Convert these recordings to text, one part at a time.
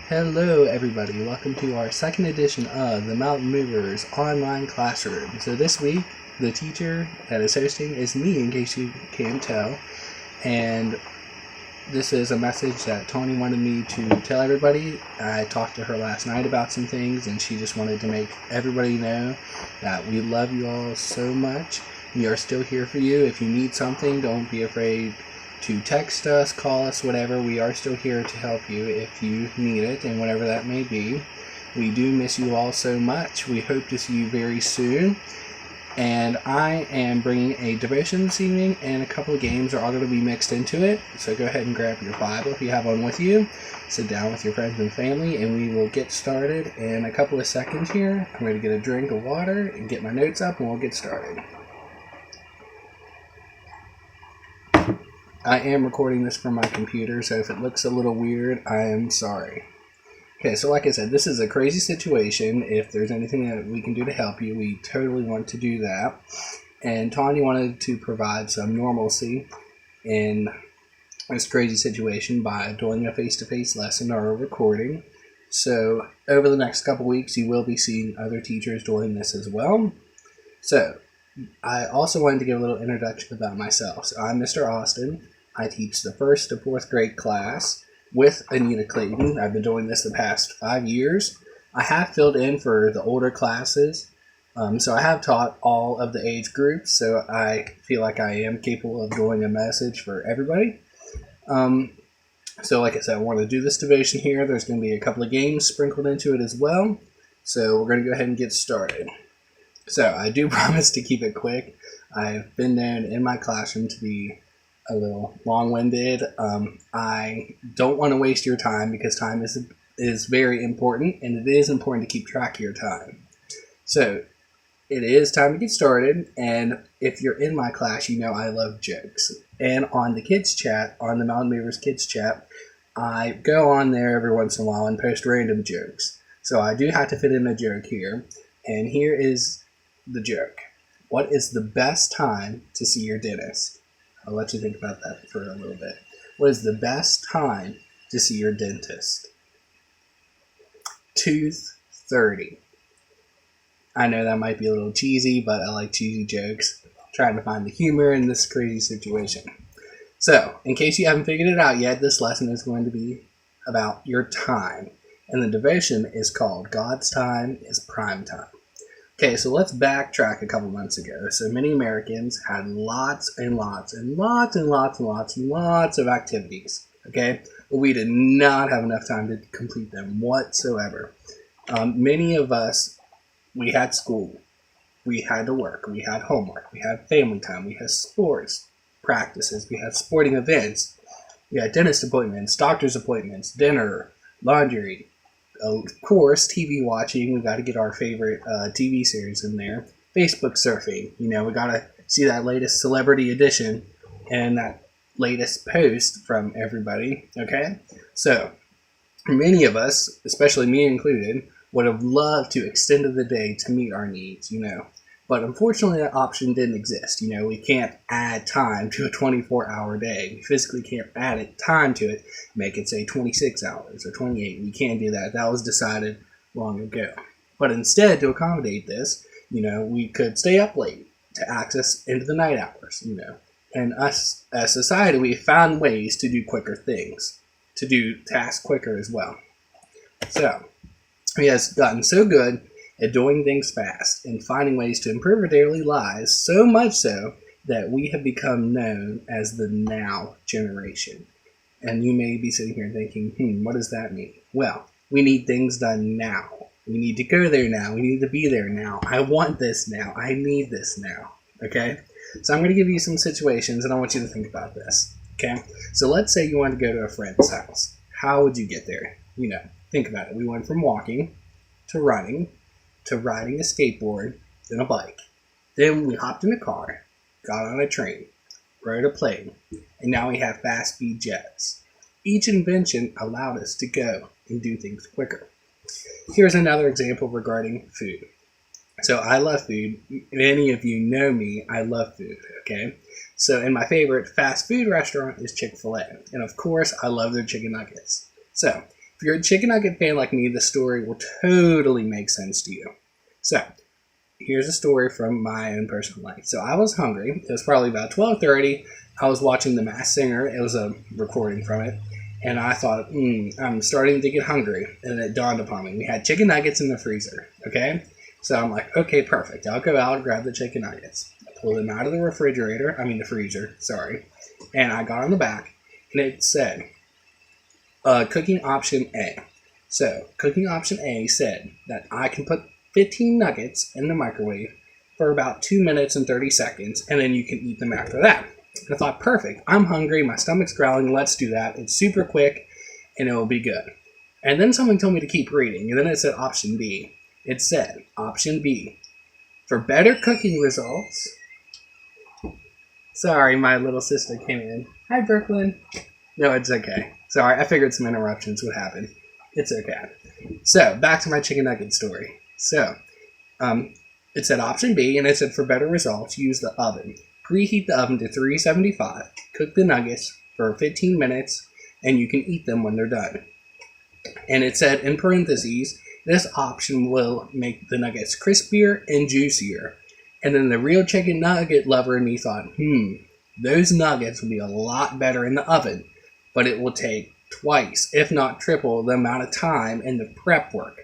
Hello, everybody. Welcome to our second edition of the Mountain Movers online classroom. So this week, the teacher that is hosting is me, in case you can't tell. And this is a message that Tony wanted me to tell everybody. I talked to her last night about some things, and she just wanted to make everybody know that we love you all so much. We are still here for you. If you need something, don't be afraid to text us, call us, whatever. We are still here to help you if you need it, and whatever that may be. We do miss you all so much. We hope to see you very soon. And I am bringing a devotion this evening, and a couple of games are all going to be mixed into it. So go ahead and grab your Bible if you have one with you. Sit down with your friends and family, and we will get started in a couple of seconds here. I'm going to get a drink of water and get my notes up, and we'll get started. I am recording this from my computer, so if it looks a little weird, I am sorry. Okay, so like I said, this is a crazy situation. If there's anything that we can do to help you, we totally want to do that. And Tanya wanted to provide some normalcy in this crazy situation by doing a face-to-face lesson or a recording. So over the next couple weeks, you will be seeing other teachers doing this as well. So I also wanted to give a little introduction about myself. So I'm Mr. Austin. I teach the 1st to 4th grade class with Anita Clayton. I've been doing this the past 5 years. I have filled in for the older classes, so I have taught all of the age groups, so I feel like I am capable of doing a message for everybody. So like I said, I want to do this devotion here. There's going to be a couple of games sprinkled into it as well, so we're going to go ahead and get started. So I do promise to keep it quick. I've been known in my classroom to be a little long-winded. I don't want to waste your time because time is very important, and it is important to keep track of your time. So it is time to get started, and if you're in my class, you know I love jokes. And on the kids chat, on the Mountain Movers kids chat, I go on there every once in a while and post random jokes. So I do have to fit in a joke here, and here is the joke. What is the best time to see your dentist? I'll let you think about that for a little bit. What is the best time to see your dentist? 2:30. I know that might be a little cheesy, but I like cheesy jokes. I'm trying to find the humor in this crazy situation. So, in case you haven't figured it out yet, this lesson is going to be about your time. And the devotion is called God's Time is Prime Time. Okay, so let's backtrack a couple months ago. So many Americans had lots and lots and lots and lots and lots and lots of activities, okay? But we did not have enough time to complete them whatsoever. Many of us, we had school, we had to work, we had homework, we had family time, we had sports practices, we had sporting events, we had dentist appointments, doctor's appointments, dinner, laundry, of course, TV watching. We got to get our favorite TV series in there. Facebook surfing. You know, we got to see that latest celebrity edition and that latest post from everybody. Okay? So, many of us, especially me included, would have loved to extend the day to meet our needs, you know. But unfortunately, that option didn't exist. You know, we can't add time to a 24-hour day. We physically can't add time to it, make it, say, 26 hours or 28. We can't do that. That was decided long ago. But instead, to accommodate this, you know, we could stay up late to access into the night hours, you know. And us, as society, we found ways to do quicker things, to do tasks quicker as well. So, we have gotten so good at doing things fast and finding ways to improve our daily lives, so much so that we have become known as the now generation. And you may be sitting here thinking, what does that mean? Well, we need things done now. We need to go there now. We need to be there now. I want this now. I need this now. Okay? So I'm going to give you some situations, and I want you to think about this. Okay? So let's say you want to go to a friend's house. How would you get there? You know, think about it. We went from walking to running to riding a skateboard, then a bike. Then we hopped in a car, got on a train, rode a plane, and now we have fast-speed jets. Each invention allowed us to go and do things quicker. Here's another example regarding food. So I love food. Many of you know me, I love food, okay? So, and my favorite fast food restaurant is Chick-fil-A. And of course, I love their chicken nuggets. So, If you're a chicken nugget fan like me, the story will totally make sense to you. So, here's a story from my own personal life. So I was hungry. It was probably about 12:30. I was watching The Masked Singer. It was a recording from it. And I thought, I'm starting to get hungry. And it dawned upon me. We had chicken nuggets in the freezer. Okay? So I'm like, okay, perfect. I'll go out and grab the chicken nuggets. I pull them out of the freezer, sorry. And I got on the back. And it said, cooking option A. So, cooking option A said that I can put 15 nuggets in the microwave for about 2 minutes and 30 seconds, and then you can eat them after that. And I thought, perfect. I'm hungry. My stomach's growling. Let's do that. It's super quick, and it will be good. And then someone told me to keep reading, and then it said option B. It said, option B. For better cooking results... Sorry, my little sister came in. Hi, Brooklyn. No, it's okay. Sorry, I figured some interruptions would happen. It's okay. So, back to my chicken nugget story. So, it said option B, and it said for better results, use the oven. Preheat the oven to 375. Cook the nuggets for 15 minutes, and you can eat them when they're done. And it said in parentheses, this option will make the nuggets crispier and juicier. And then the real chicken nugget lover in me thought, those nuggets will be a lot better in the oven, but it will take twice, if not triple, the amount of time and the prep work.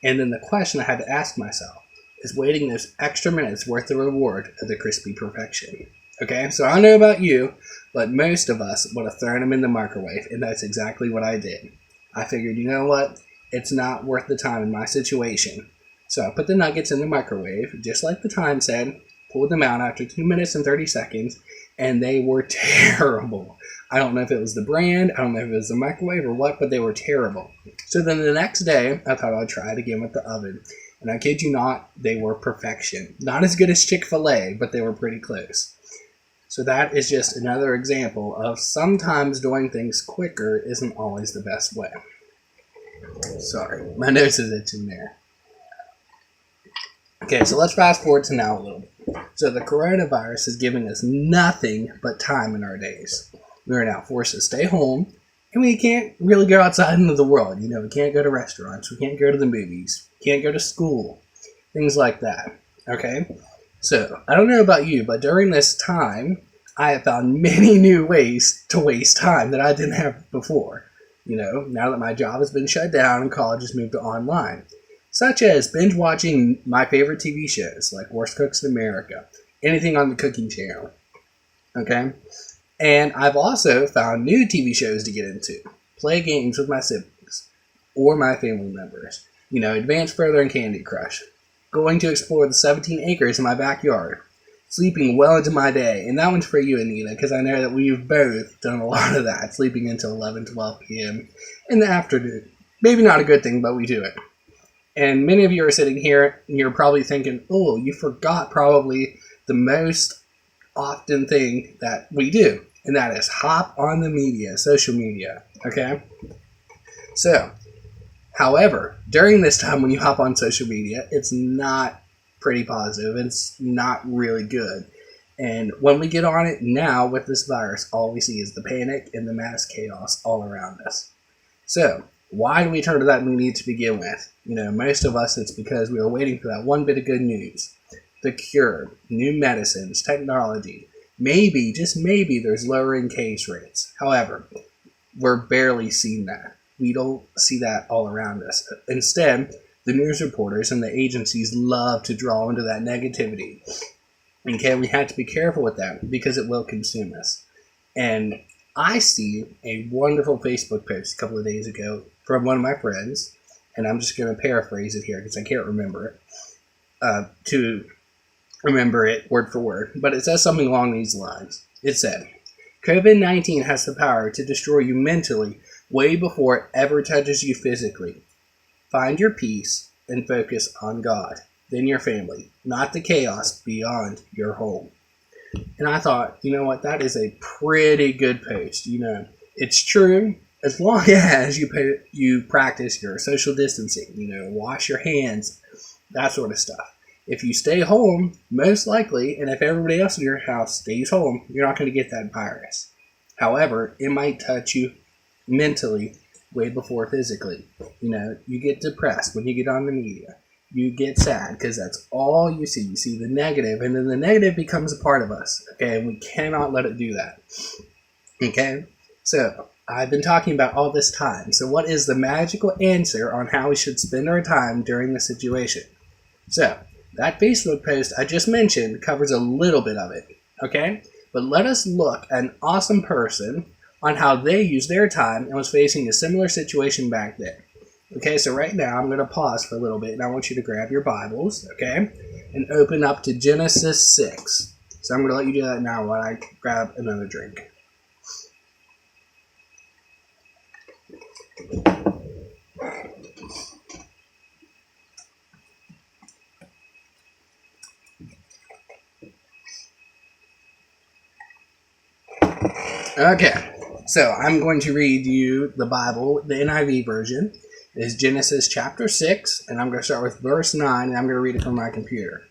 And then the question I had to ask myself, is waiting those extra minutes worth the reward of the crispy perfection? Okay, so I don't know about you, but most of us would have thrown them in the microwave, and that's exactly what I did. I figured, you know what? It's not worth the time in my situation. So I put the nuggets in the microwave, just like the time said, pulled them out after 2 minutes and 30 seconds, and they were terrible. I don't know if it was the brand, I don't know if it was the microwave or what, but they were terrible. So then the next day, I thought I'd try it again with the oven. And I kid you not, they were perfection. Not as good as Chick-fil-A, but they were pretty close. So that is just another example of sometimes doing things quicker isn't always the best way. Sorry, my nose is itching there. Okay, so let's fast forward to now a little bit. So the coronavirus is giving us nothing but time in our days. We are now forced to stay home, and we can't really go outside into the world. You know, we can't go to restaurants, we can't go to the movies, we can't go to school, things like that. Okay? So, I don't know about you, but during this time, I have found many new ways to waste time that I didn't have before. You know, now that my job has been shut down and college has moved to online. Such as binge watching my favorite TV shows, like Worst Cooks in America, anything on the cooking channel. Okay? And I've also found new TV shows to get into. Play games with my siblings or my family members. You know, advance further in Candy Crush. Going to explore the 17 acres in my backyard. Sleeping well into my day. And that one's for you, Anita, because I know that we've both done a lot of that. Sleeping until 11, 12 p.m. in the afternoon. Maybe not a good thing, but we do it. And many of you are sitting here and you're probably thinking, oh, you forgot probably the most often thing that we do. And that is hop on the media, social media. Okay? So, however, during this time when you hop on social media, it's not pretty positive. It's not really good. And when we get on it now with this virus, all we see is the panic and the mass chaos all around us. So, why do we turn to that media to begin with? You know, most of us, it's because we were waiting for that one bit of good news. The cure, new medicines, technology. Maybe, just maybe, there's lowering case rates. However, we're barely seeing that. We don't see that all around us. Instead, the news reporters and the agencies love to draw into that negativity. Okay, we have to be careful with that because it will consume us. And I see a wonderful Facebook post a couple of days ago from one of my friends, and I'm just going to paraphrase it here because I can't remember it, to remember it word for word, but it says something along these lines. It said, COVID-19 has the power to destroy you mentally way before it ever touches you physically. Find your peace and focus on God, then your family, not the chaos beyond your home. And I thought, you know what, that is a pretty good post. You know, it's true as long as you practice your social distancing, you know, wash your hands, that sort of stuff. If you stay home, most likely, and if everybody else in your house stays home, you're not going to get that virus. However, it might touch you mentally way before physically. You get depressed when you get on the media. You get sad because that's all you see. You see the negative, and then the negative becomes a part of us. Okay, and we cannot let it do that. Okay, so I've been talking about all this time. So what is the magical answer on how we should spend our time during the situation? So that Facebook post I just mentioned covers a little bit of it. Okay, but let us look at an awesome person on how they used their time and was facing a similar situation back then. Okay, so right now I'm going to pause for a little bit, and I want you to grab your Bibles, okay, and open up to Genesis 6. So I'm going to let you do that now while I grab another drink. Okay, so I'm going to read you the Bible, the NIV version. It is Genesis chapter 6, and I'm going to start with verse 9, and I'm going to read it from my computer.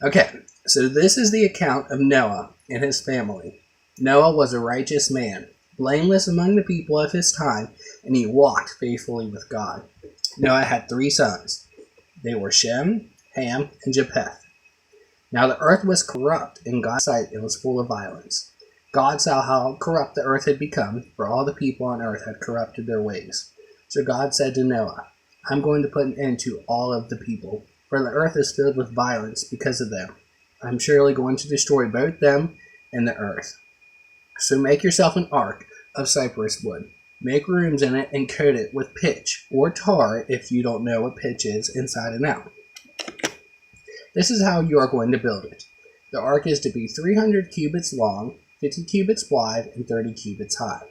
Okay, so this is the account of Noah and his family. Noah was a righteous man, blameless among the people of his time, and he walked faithfully with God. Noah had 3 sons. They were Shem, Ham, and Japheth. Now the earth was corrupt in God's sight and was full of violence. God saw how corrupt the earth had become, for all the people on earth had corrupted their ways. So God said to Noah, I'm going to put an end to all of the people, for the earth is filled with violence because of them. I'm surely going to destroy both them and the earth. So make yourself an ark of cypress wood. Make rooms in it and coat it with pitch, or tar if you don't know what pitch is inside and out. This is how you are going to build it. The ark is to be 300 cubits long, 50 cubits wide, and 30 cubits high.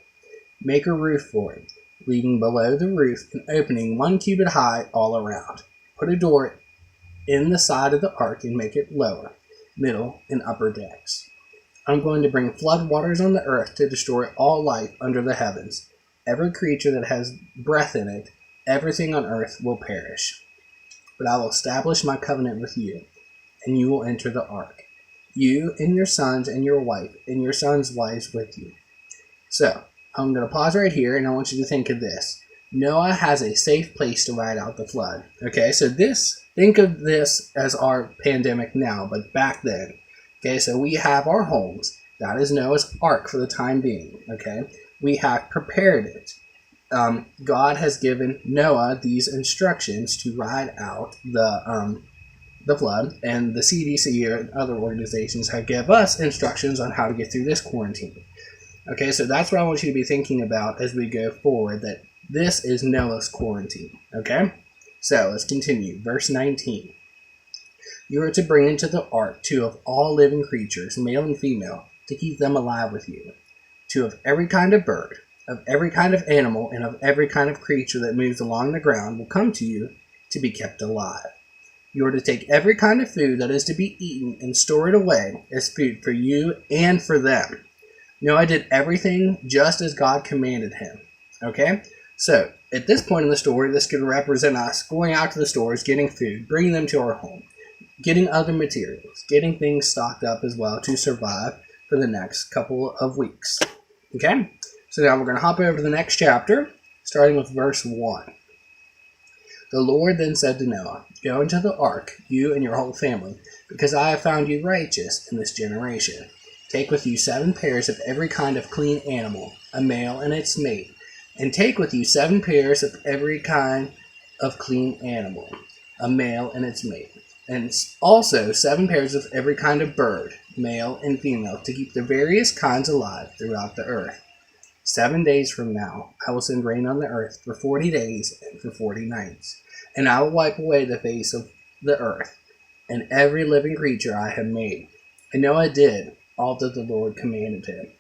Make a roof for it, leaving below the roof an opening 1 cubit high all around. Put a door in the side of the ark and make it lower, middle, and upper decks. I'm going to bring flood waters on the earth to destroy all life under the heavens. Every creature that has breath in it, everything on earth will perish. But I will establish my covenant with you, and you will enter the ark, you and your sons and your wife, and your sons' wives with you. So, I'm going to pause right here, and I want you to think of this. Noah has a safe place to ride out the flood. Okay, so think of this as our pandemic now, but back then. Okay, so we have our homes. That is Noah's ark for the time being. Okay, we have prepared it. God has given Noah these instructions to ride out the flood, and the CDC or other organizations have given us instructions on how to get through this quarantine. Okay, so that's what I want you to be thinking about as we go forward, that this is Noah's quarantine. Okay, so let's continue. Verse 19. You are to bring into the ark 2 of all living creatures, male and female, to keep them alive with you. 2 of every kind of bird, of every kind of animal, and of every kind of creature that moves along the ground will come to you to be kept alive. You are to take every kind of food that is to be eaten and store it away as food for you and for them. Noah did everything just as God commanded him. Okay? So, at this point in the story, this could represent us going out to the stores, getting food, bringing them to our home, getting other materials, getting things stocked up as well to survive for the next couple of weeks. Okay? So now we're going to hop over to the next chapter, starting with verse 1. The Lord then said to Noah, Go into the ark, you and your whole family, because I have found you righteous in this generation. Take with you 7 pairs of every kind of clean animal, a male and its mate, and take with you 7 pairs of every kind of clean animal, a male and its mate, and also 7 pairs of every kind of bird, male and female, to keep the various kinds alive throughout the earth. 7 days from now, I will send rain on the earth for 40 days and for 40 nights, and I will wipe away the face of the earth and every living creature I have made. And Noah did all that the Lord commanded him.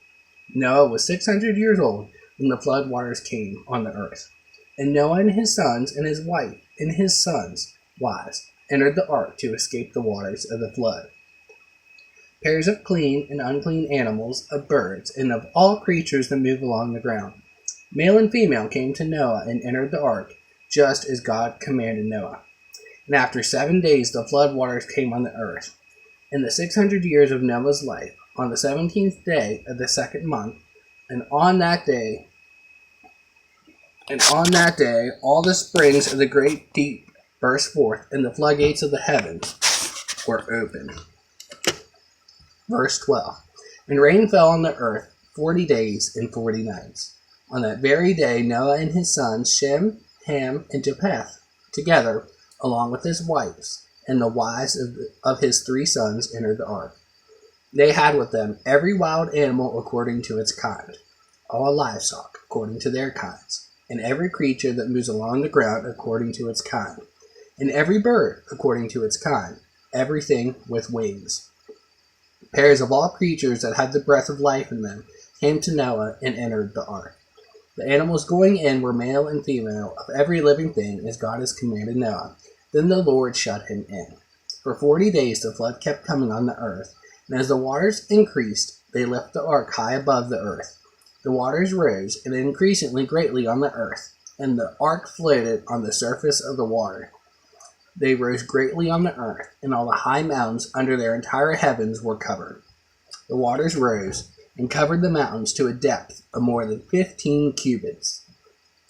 Noah was 600 years old when the flood waters came on the earth. And Noah and his sons and his wife and his sons' wives entered the ark to escape the waters of the flood. Pairs of clean and unclean animals, of birds, and of all creatures that move along the ground, male and female, came to Noah and entered the ark, just as God commanded Noah. And after 7 days the flood waters came on the earth. In the 600 years of Noah's life, on the 17th day of the 2nd month, and on that day And on that day, all the springs of the great deep burst forth, and the floodgates of the heavens were opened. Verse 12. And rain fell on the earth 40 days and 40 nights. On that very day, Noah and his sons, Shem, Ham, and Japheth, together, along with his wives, and the wives of his 3 sons, entered the ark. They had with them every wild animal according to its kind, all livestock according to their kinds, and every creature that moves along the ground according to its kind, and every bird according to its kind, everything with wings. Pairs of all creatures that had the breath of life in them came to Noah and entered the ark. The animals going in were male and female of every living thing, as God has commanded Noah. Then the Lord shut him in. For 40 days the flood kept coming on the earth, and as the waters increased, they lifted the ark high above the earth. The waters rose and increasingly greatly on the earth, and the ark floated on the surface of the water. They rose greatly on the earth, and all the high mountains under their entire heavens were covered. The waters rose and covered the mountains to a depth of more than 15 cubits.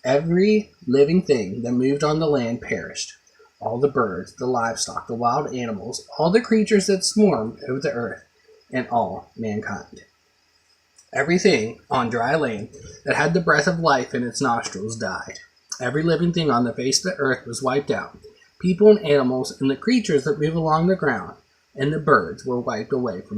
Every living thing that moved on the land perished. All the birds, the livestock, the wild animals, all the creatures that swarmed over the earth, and all mankind. Everything on dry land that had the breath of life in its nostrils died. Every living thing on the face of the earth was wiped out. People and animals and the creatures that move along the ground, and the birds were wiped away from